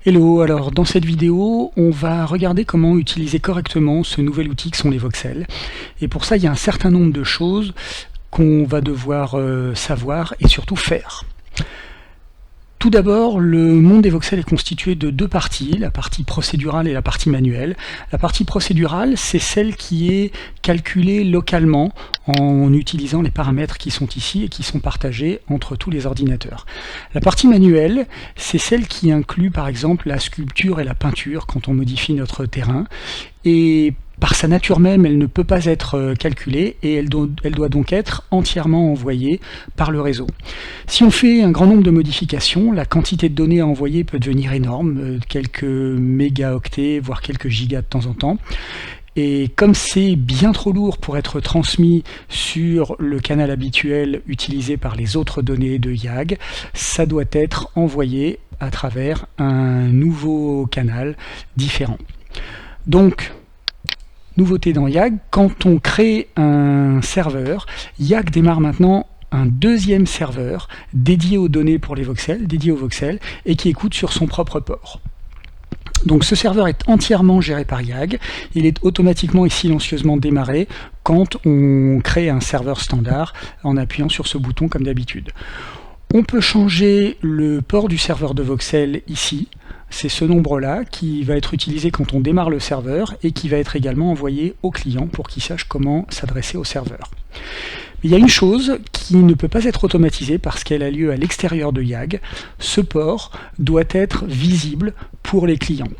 Hello, alors dans cette vidéo, on va regarder comment utiliser correctement ce nouvel outil que sont les voxels. Et pour ça, il y a un certain nombre de choses qu'on va devoir savoir et surtout faire. Tout d'abord, le monde des voxels est constitué de deux parties, la partie procédurale et la partie manuelle. La partie procédurale, c'est celle qui est calculée localement en utilisant les paramètres qui sont ici et qui sont partagés entre tous les ordinateurs. La partie manuelle, c'est celle qui inclut par exemple la sculpture et la peinture quand on modifie notre terrain. Et par sa nature même, elle ne peut pas être calculée et elle doit donc être entièrement envoyée par le réseau. Si on fait un grand nombre de modifications, la quantité de données à envoyer peut devenir énorme, quelques mégaoctets, voire quelques gigas de temps en temps. Et comme c'est bien trop lourd pour être transmis sur le canal habituel utilisé par les autres données de YAG, ça doit être envoyé à travers un nouveau canal différent. Donc, nouveauté dans YAG, quand on crée un serveur, YAG démarre maintenant un deuxième serveur dédié aux données pour les voxels, dédié aux voxels, et qui écoute sur son propre port. Donc ce serveur est entièrement géré par YAG, il est automatiquement et silencieusement démarré quand on crée un serveur standard en appuyant sur ce bouton comme d'habitude. On peut changer le port du serveur de voxel ici. C'est ce nombre-là qui va être utilisé quand on démarre le serveur et qui va être également envoyé au client pour qu'il sache comment s'adresser au serveur. Il y a une chose qui ne peut pas être automatisée parce qu'elle a lieu à l'extérieur de YAG. Ce port doit être visible pour les clients.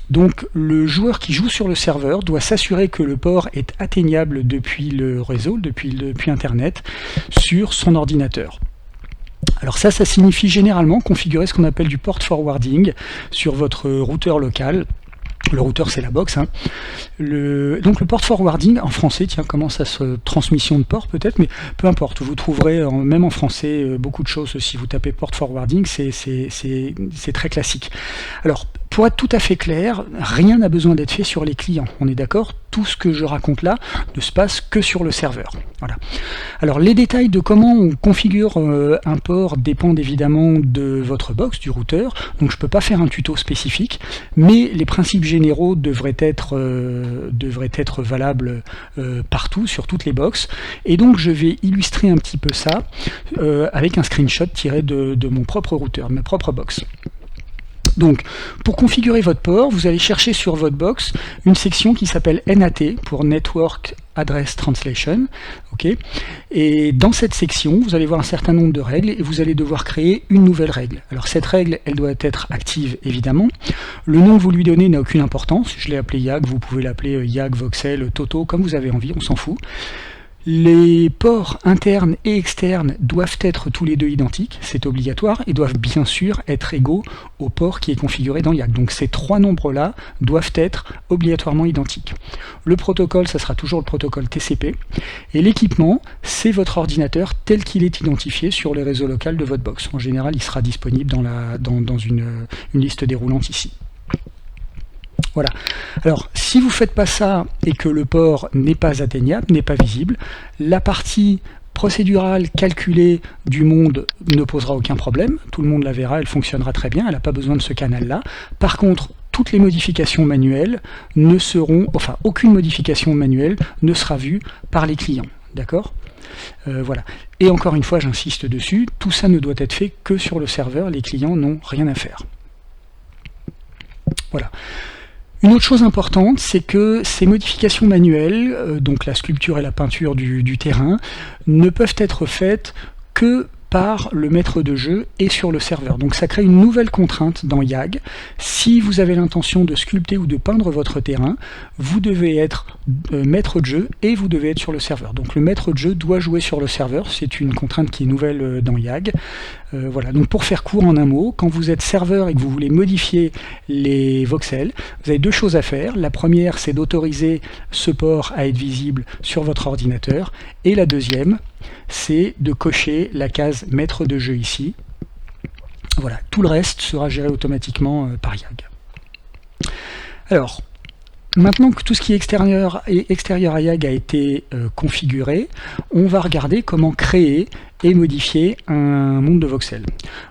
Donc le joueur qui joue sur le serveur doit s'assurer que le port est atteignable depuis le réseau, depuis Internet, sur son ordinateur. Alors ça signifie généralement configurer ce qu'on appelle du port forwarding sur votre routeur local. Le routeur, c'est la box. Hein. Donc le port forwarding, en français, tiens, comment ça se... Transmission de port peut-être, mais peu importe. Vous trouverez, même en français, beaucoup de choses. Si vous tapez port forwarding, c'est très classique. Alors, pour être tout à fait clair, rien n'a besoin d'être fait sur les clients. On est d'accord? Tout ce que je raconte là ne se passe que sur le serveur. Voilà. Alors, les détails de comment on configure un port dépendent évidemment de votre box, du routeur. Donc, je ne peux pas faire un tuto spécifique, mais les principes généraux devraient être valables partout, sur toutes les boxes. Et donc, je vais illustrer un petit peu ça avec un screenshot tiré de mon propre routeur, de ma propre box. Donc, pour configurer votre port, vous allez chercher sur votre box une section qui s'appelle NAT, pour Network Address Translation. Okay. Et dans cette section, vous allez voir un certain nombre de règles et vous allez devoir créer une nouvelle règle. Alors cette règle, elle doit être active évidemment. Le nom que vous lui donnez n'a aucune importance. Je l'ai appelé YAG, vous pouvez l'appeler YAG, Voxel, Toto, comme vous avez envie, on s'en fout. Les ports internes et externes doivent être tous les deux identiques, c'est obligatoire, et doivent bien sûr être égaux au port qui est configuré dans YAG. Donc ces trois nombres-là doivent être obligatoirement identiques. Le protocole, ça sera toujours le protocole TCP, et l'équipement, c'est votre ordinateur tel qu'il est identifié sur les réseaux locaux de votre box. En général, il sera disponible dans une liste déroulante ici. Voilà. Alors, si vous ne faites pas ça et que le port n'est pas atteignable, n'est pas visible, la partie procédurale calculée du monde ne posera aucun problème. Tout le monde la verra, elle fonctionnera très bien, elle n'a pas besoin de ce canal-là. Par contre, toutes les modifications manuelles ne seront, enfin, aucune modification manuelle ne sera vue par les clients. D'accord ? Voilà. Et encore une fois, j'insiste dessus, tout ça ne doit être fait que sur le serveur, les clients n'ont rien à faire. Voilà. Une autre chose importante, c'est que ces modifications manuelles, donc la sculpture et la peinture du terrain, ne peuvent être faites que par le maître de jeu et sur le serveur. Donc ça crée une nouvelle contrainte dans YAG. Si vous avez l'intention de sculpter ou de peindre votre terrain, vous devez être maître de jeu et vous devez être sur le serveur. Donc le maître de jeu doit jouer sur le serveur, c'est une contrainte qui est nouvelle dans YAG. Voilà. Donc pour faire court en un mot, quand vous êtes serveur et que vous voulez modifier les voxels, vous avez deux choses à faire. La première, c'est d'autoriser ce port à être visible sur votre ordinateur. Et la deuxième, c'est de cocher la case maître de jeu ici. Voilà, tout le reste sera géré automatiquement par YAG. Alors, Maintenant que tout ce qui est extérieur à YAG a été configuré, on va regarder comment créer et modifier un monde de voxels.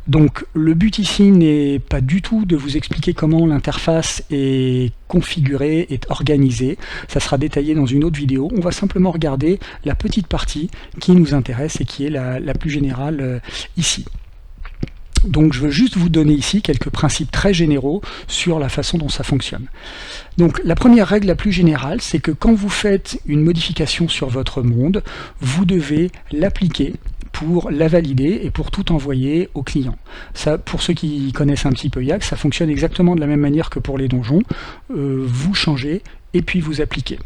Donc le but ici n'est pas du tout de vous expliquer comment l'interface est configurée, est organisée. Ça sera détaillé dans une autre vidéo. On va simplement regarder la petite partie qui nous intéresse et qui est la plus générale ici. Donc je veux juste vous donner ici quelques principes très généraux sur la façon dont ça fonctionne. Donc la première règle la plus générale, c'est que quand vous faites une modification sur votre monde, vous devez l'appliquer pour la valider et pour tout envoyer au client. Ça, pour ceux qui connaissent un petit peu YAG, ça fonctionne exactement de la même manière que pour les donjons. Vous changez et puis vous appliquez.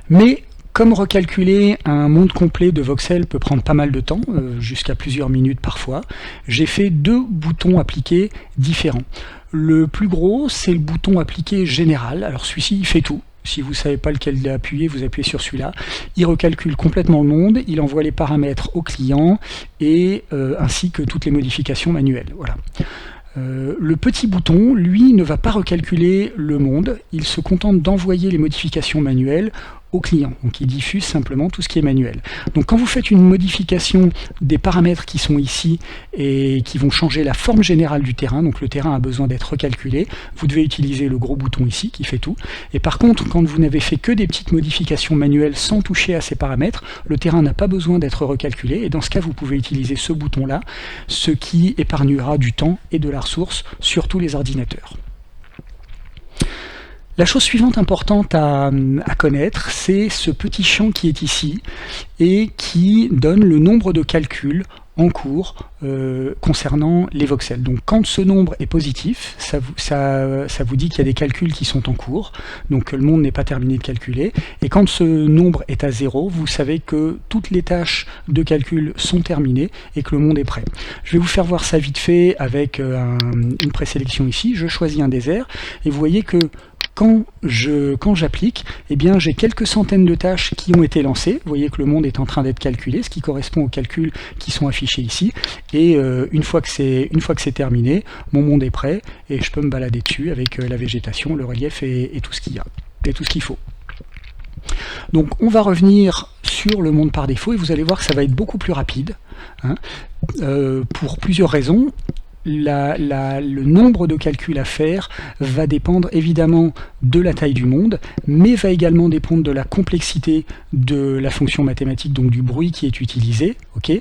Mais comme recalculer un monde complet de voxels peut prendre pas mal de temps, jusqu'à plusieurs minutes parfois, j'ai fait deux boutons appliqués différents. Le plus gros, c'est le bouton appliqué général. Alors celui-ci, il fait tout. Si vous ne savez pas lequel appuyer, vous appuyez sur celui-là. Il recalcule complètement le monde, il envoie les paramètres au client, et ainsi que toutes les modifications manuelles. Voilà. Le petit bouton, lui, ne va pas recalculer le monde, il se contente d'envoyer les modifications manuelles au client. Donc il diffuse simplement tout ce qui est manuel. Donc quand vous faites une modification des paramètres qui sont ici et qui vont changer la forme générale du terrain, donc le terrain a besoin d'être recalculé, vous devez utiliser le gros bouton ici qui fait tout. Et par contre, quand vous n'avez fait que des petites modifications manuelles sans toucher à ces paramètres, le terrain n'a pas besoin d'être recalculé, et dans ce cas vous pouvez utiliser ce bouton-là, ce qui épargnera du temps et de la ressource sur tous les ordinateurs. La chose suivante importante à connaître, c'est ce petit champ qui est ici et qui donne le nombre de calculs en cours concernant les voxels. Donc quand ce nombre est positif, ça vous dit qu'il y a des calculs qui sont en cours, donc que le monde n'est pas terminé de calculer, et quand ce nombre est à 0, vous savez que toutes les tâches de calcul sont terminées et que le monde est prêt. Je vais vous faire voir ça vite fait avec une présélection ici. Je choisis un désert, et vous voyez que quand j'applique, eh bien j'ai quelques centaines de tâches qui ont été lancées. Vous voyez que le monde est en train d'être calculé, ce qui correspond aux calculs qui sont affichés ici. Et une fois que c'est terminé, mon monde est prêt et je peux me balader dessus avec la végétation, le relief et tout ce qu'il y a, et tout ce qu'il faut. Donc on va revenir sur le monde par défaut et vous allez voir que ça va être beaucoup plus rapide, hein, pour plusieurs raisons. Le nombre de calculs à faire va dépendre évidemment de la taille du monde, mais va également dépendre de la complexité de la fonction mathématique, donc du bruit qui est utilisé, okay,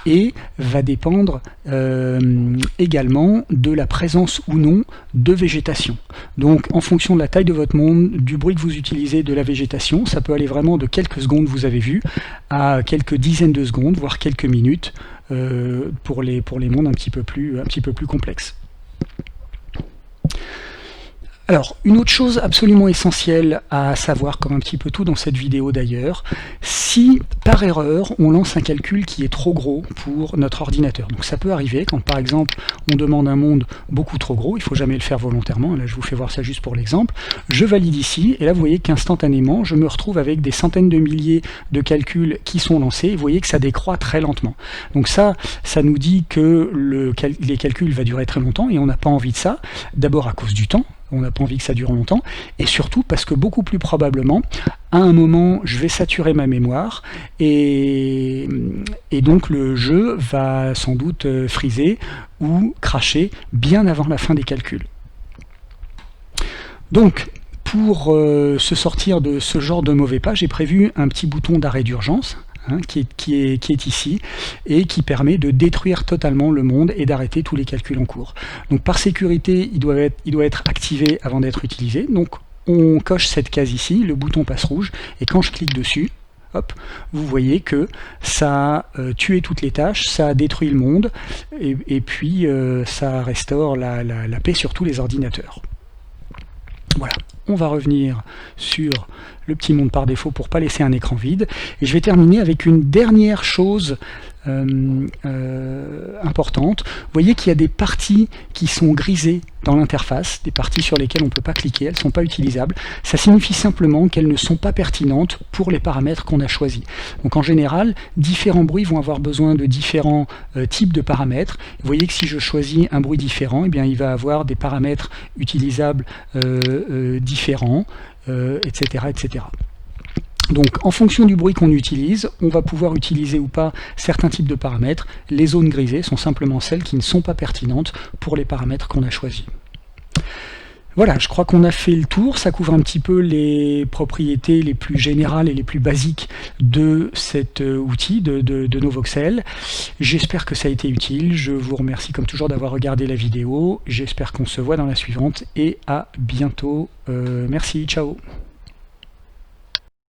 et va dépendre également de la présence ou non de végétation. Donc en fonction de la taille de votre monde, du bruit que vous utilisez, de la végétation, ça peut aller vraiment de quelques secondes, vous avez vu, à quelques dizaines de secondes, voire quelques minutes, pour les mondes un petit peu plus complexes. Alors, une autre chose absolument essentielle à savoir, comme un petit peu tout dans cette vidéo d'ailleurs, si par erreur on lance un calcul qui est trop gros pour notre ordinateur. Donc ça peut arriver quand par exemple on demande un monde beaucoup trop gros, il ne faut jamais le faire volontairement, là je vous fais voir ça juste pour l'exemple, je valide ici, et là vous voyez qu'instantanément je me retrouve avec des centaines de milliers de calculs qui sont lancés, et vous voyez que ça décroît très lentement. Donc ça nous dit que les calculs vont durer très longtemps, et on n'a pas envie de ça, d'abord à cause du temps, on n'a pas envie que ça dure longtemps, et surtout parce que beaucoup plus probablement, à un moment, je vais saturer ma mémoire, et donc le jeu va sans doute friser ou crasher bien avant la fin des calculs. Donc, pour se sortir de ce genre de mauvais pas, j'ai prévu un petit bouton d'arrêt d'urgence, qui est ici, et qui permet de détruire totalement le monde et d'arrêter tous les calculs en cours. Donc par sécurité, il doit être activé avant d'être utilisé. Donc on coche cette case ici, le bouton passe rouge, et quand je clique dessus, hop, vous voyez que ça a tué toutes les tâches, ça a détruit le monde, et puis ça restaure la paix sur tous les ordinateurs. Voilà, on va revenir sur le petit monde par défaut pour ne pas laisser un écran vide. Et je vais terminer avec une dernière chose importante. Vous voyez qu'il y a des parties qui sont grisées dans l'interface, des parties sur lesquelles on ne peut pas cliquer, elles ne sont pas utilisables. Ça signifie simplement qu'elles ne sont pas pertinentes pour les paramètres qu'on a choisis. Donc en général, différents bruits vont avoir besoin de différents types de paramètres. Vous voyez que si je choisis un bruit différent, eh bien, il va avoir des paramètres utilisables différents, etc., etc. Donc en fonction du bruit qu'on utilise, on va pouvoir utiliser ou pas certains types de paramètres. Les zones grisées sont simplement celles qui ne sont pas pertinentes pour les paramètres qu'on a choisis. Voilà, je crois qu'on a fait le tour. Ça couvre un petit peu les propriétés les plus générales et les plus basiques de cet outil, de nos voxels. J'espère que ça a été utile. Je vous remercie comme toujours d'avoir regardé la vidéo. J'espère qu'on se voit dans la suivante et à bientôt. Merci, ciao.